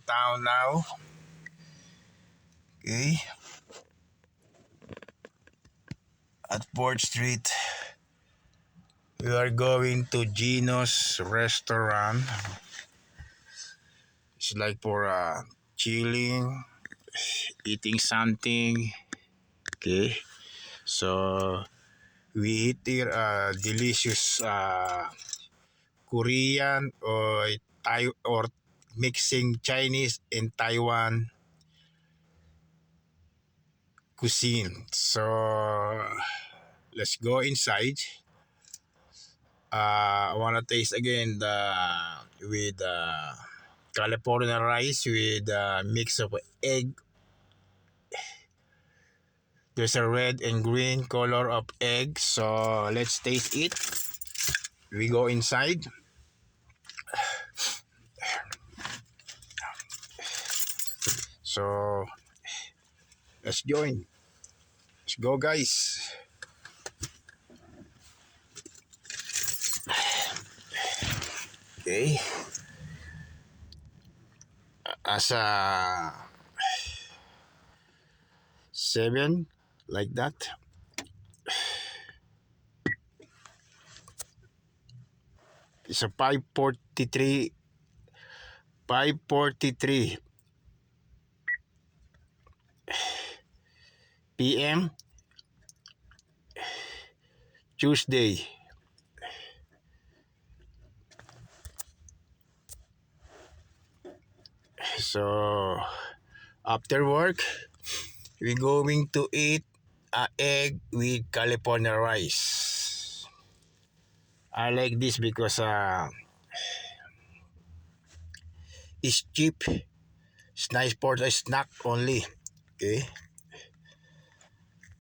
Town now. Okay. At 4th Street. We are going to Gino's restaurant. It's like for chilling, eating something. Okay. So we eat here delicious Korean or mixing Chinese and Taiwan cuisine. So let's go inside. I wanna taste again the with California rice with a mix of egg. There's a red and green color of egg. So let's taste it. We go inside. So let's join. Let's go, guys. Okay. As a 7 like that. It's a 5:43 p.m. Tuesday. So after work, we're going to eat an egg with California rice. I like this because it's cheap. It's nice for a snack only. Okay.